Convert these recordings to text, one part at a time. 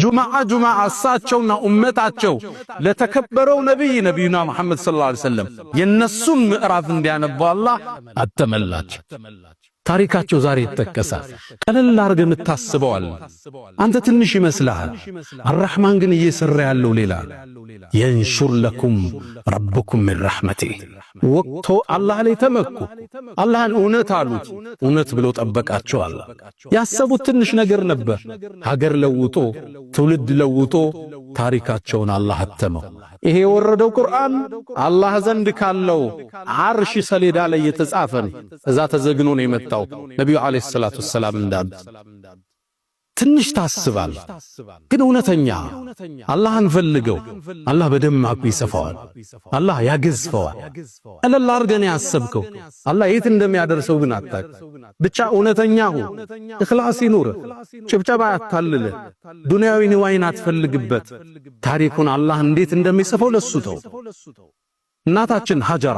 ጁማዓ እሳቸውና ኡመታቸው ለተከበረው ነብዩና መሐመድ ሰለላሁ ዐለይሂ ወሰለም የነሱን ምዕራፍ እንዲያነቡ አላህ አተመላቸው። ታሪካቸው ዛሬ ይተከሳል። ቀለል አርገህ ታስበዋል። አንተ ትንሽ ይመስልሃል። አርህማን ግን እየሰራ ያለው ሌላ የንሹር ለኩም ረብኩም ሚን ረሕመቲህ ወቅቶ አላህ ላይ ተመኩ። አላህን እውነት አሉት፣ እውነት ብሎ ጠበቃቸው። አላህ ያሰቡት ትንሽ ነገር ነበር። ሀገር ለውጦ ትውልድ ለውጦ ታሪካቸውን አላህ አተመው። ይሄ የወረደው ቁርአን አላህ ዘንድ ካለው ዓርሽ ሰሌዳ ላይ የተጻፈ ነው። እዛ ተዘግኖ ነው የመጣው። ነብዩ አለይሂ ሰላቱ ወሰላም እንዳሉት ትንሽ ታስባል፣ ግን እውነተኛ አላህን ፈልገው። አላህ በደማቁ ይሰፋዋል፣ አላህ ያገዝፈዋል። ቀለል አርገን ያሰብከው አላህ የት እንደሚያደርሰው ግን አታውቅ። ብቻ እውነተኛ ሁን፣ ኢኽላስ ይኑር፣ ጭብጨባ ያታልል፣ ዱንያዊ ንዋይን አትፈልግበት። ታሪኩን አላህ እንዴት እንደሚሰፋው ለሱ ተው። እናታችን ሀጀራ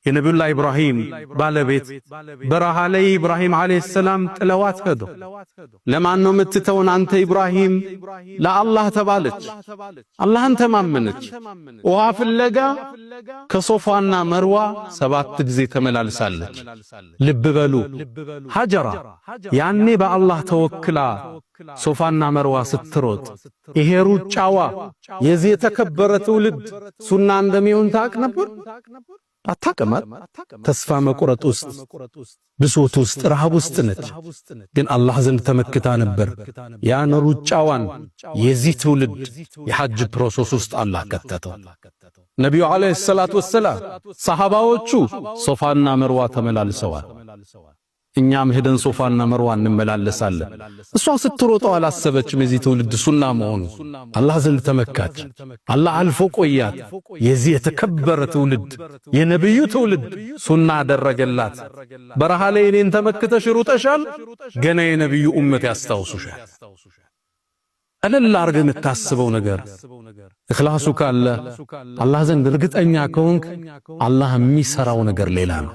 የነብዩላህ ኢብራሂም ባለቤት በረሃ ላይ ኢብራሂም አለይሂ ሰላም ጥለዋት ሄዱ። ለማን ነው የምትተውን አንተ ኢብራሂም? ለአላህ ተባለች። አላህን ተማመነች። ውሃ ፍለጋ ከሶፋና መርዋ 7 ጊዜ ተመላልሳለች። ልብ በሉ ሀጀራ ያኔ በአላህ ተወክላ ሶፋና መርዋ ስትሮጥ ይሄ ሩጫዋ የዚህ የተከበረ ትውልድ ሱና እንደሚሆን ታውቅ ነበር? አታቀማት። ተስፋ መቁረጥ ውስጥ ብሶት ውስጥ ረሃብ ውስጥ ነች። ግን አላህ ዘንድ ተመክታ ነበር። ያን ሩጫዋን የዚህ ትውልድ የሐጅ ፕሮሰስ ውስጥ አላህ ከተተው። ነብዩ አለይሂ ሰላቱ ወሰላም ሰሃባዎቹ ሶፋና መርዋ ተመላልሰዋል። እኛም ሄደን ሶፋና መርዋ እንመላለሳለን። እሷ ስትሮጠው አላሰበችም የዚህ ትውልድ ሱና መሆኑ። አላህ ዘንድ ተመካች። አላህ አልፎ ቆያት። የዚህ የተከበረ ትውልድ የነብዩ ትውልድ ሱና አደረገላት። በረሃ ላይ እኔን ተመክተሽ ሩጠሻል፣ ገና የነብዩ ኡመት ያስታውሱሻል። ቀለል አርገህ የምታስበው ነገር ኢኽላሱ ካለ አላህ ዘንድ እርግጠኛ ከሆንክ አላህ የሚሰራው ነገር ሌላ ነው።